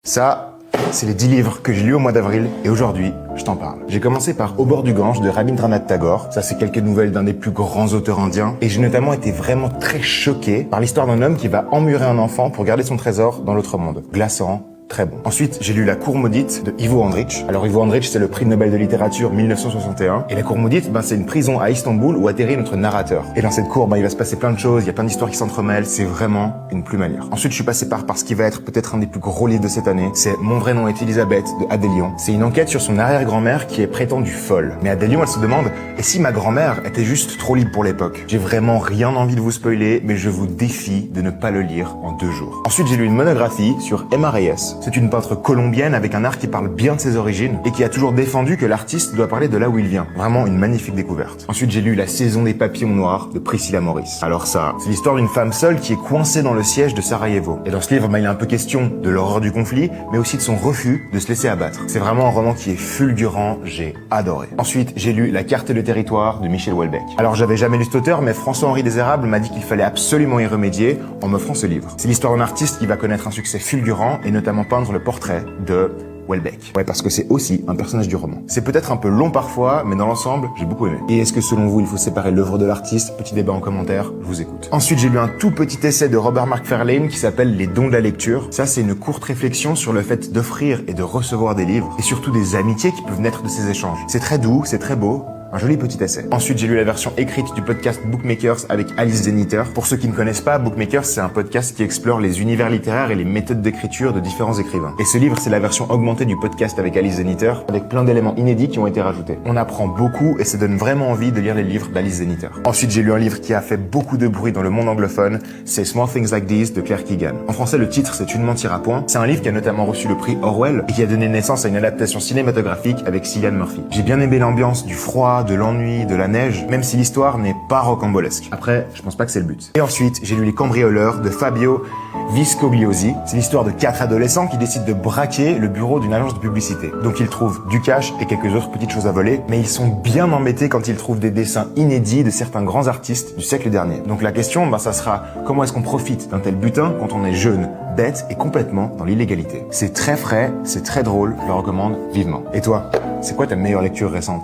Ça, c'est les 10 livres que j'ai lus au mois d'avril et aujourd'hui, je t'en parle. J'ai commencé par Au bord du Gange de Rabindranath Tagore. Ça, c'est quelques nouvelles d'un des plus grands auteurs indiens. Et j'ai notamment été vraiment très choqué par l'histoire d'un homme qui va emmurer un enfant pour garder son trésor dans l'autre monde. Glaçant. Très bon. Ensuite, j'ai lu La Cour maudite de Ivo Andrić. Alors Ivo Andrić, c'est le prix Nobel de littérature 1961. Et La Cour maudite, c'est une prison à Istanbul où atterrit notre narrateur. Et dans cette cour, il va se passer plein de choses, il y a plein d'histoires qui s'entremêlent, c'est vraiment une plume à lire. Ensuite, je suis passé par ce qui va être peut-être un des plus gros livres de cette année. C'est Mon vrai nom est Elisabeth de Adélion. C'est une enquête sur son arrière-grand-mère qui est prétendue folle. Mais Adélion, elle se demande, et si ma grand-mère était juste trop libre pour l'époque? J'ai vraiment rien envie de vous spoiler, mais je vous défie de ne pas le lire en 2 jours. Ensuite, j'ai lu une monographie sur Emma Reyes. C'est une peintre colombienne avec un art qui parle bien de ses origines et qui a toujours défendu que l'artiste doit parler de là où il vient. Vraiment une magnifique découverte. Ensuite, j'ai lu La saison des papillons noirs de Priscilla Morris. Alors ça, c'est l'histoire d'une femme seule qui est coincée dans le siège de Sarajevo. Et dans ce livre, il est un peu question de l'horreur du conflit, mais aussi de son refus de se laisser abattre. C'est vraiment un roman qui est fulgurant, j'ai adoré. Ensuite, j'ai lu La carte et le territoire de Michel Houellebecq. Alors j'avais jamais lu cet auteur, mais François-Henri Désérable m'a dit qu'il fallait absolument y remédier en m'offrant ce livre. C'est l'histoire d'un artiste qui va connaître un succès fulgurant et notamment peindre le portrait de Houellebecq. Ouais, parce que c'est aussi un personnage du roman. C'est peut-être un peu long parfois, mais dans l'ensemble, j'ai beaucoup aimé. Et est-ce que selon vous, il faut séparer l'œuvre de l'artiste? Petit débat en commentaire, je vous écoute. Ensuite, j'ai lu un tout petit essai de Robert McFarlane qui s'appelle Les dons de la lecture. Ça, c'est une courte réflexion sur le fait d'offrir et de recevoir des livres, et surtout des amitiés qui peuvent naître de ces échanges. C'est très doux, c'est très beau. Un joli petit essai. Ensuite, j'ai lu la version écrite du podcast Bookmakers avec Alice Zeniter. Pour ceux qui ne connaissent pas, Bookmakers, c'est un podcast qui explore les univers littéraires et les méthodes d'écriture de différents écrivains. Et ce livre, c'est la version augmentée du podcast avec Alice Zeniter, avec plein d'éléments inédits qui ont été rajoutés. On apprend beaucoup et ça donne vraiment envie de lire les livres d'Alice Zeniter. Ensuite, j'ai lu un livre qui a fait beaucoup de bruit dans le monde anglophone, c'est Small Things Like These de Claire Keegan. En français, le titre, c'est Tu ne mentiras point. C'est un livre qui a notamment reçu le prix Orwell et qui a donné naissance à une adaptation cinématographique avec Cillian Murphy. J'ai bien aimé l'ambiance du froid, de l'ennui, de la neige, même si l'histoire n'est pas rocambolesque. Après, je pense pas que c'est le but. Et ensuite, j'ai lu Les Cambrioleurs de Fabio Viscogliosi. C'est l'histoire de 4 adolescents qui décident de braquer le bureau d'une agence de publicité. Donc ils trouvent du cash et quelques autres petites choses à voler, mais ils sont bien embêtés quand ils trouvent des dessins inédits de certains grands artistes du siècle dernier. Donc la question, ça sera comment est-ce qu'on profite d'un tel butin quand on est jeune, bête et complètement dans l'illégalité. C'est très frais, c'est très drôle, je le recommande vivement. Et toi, c'est quoi ta meilleure lecture récente ?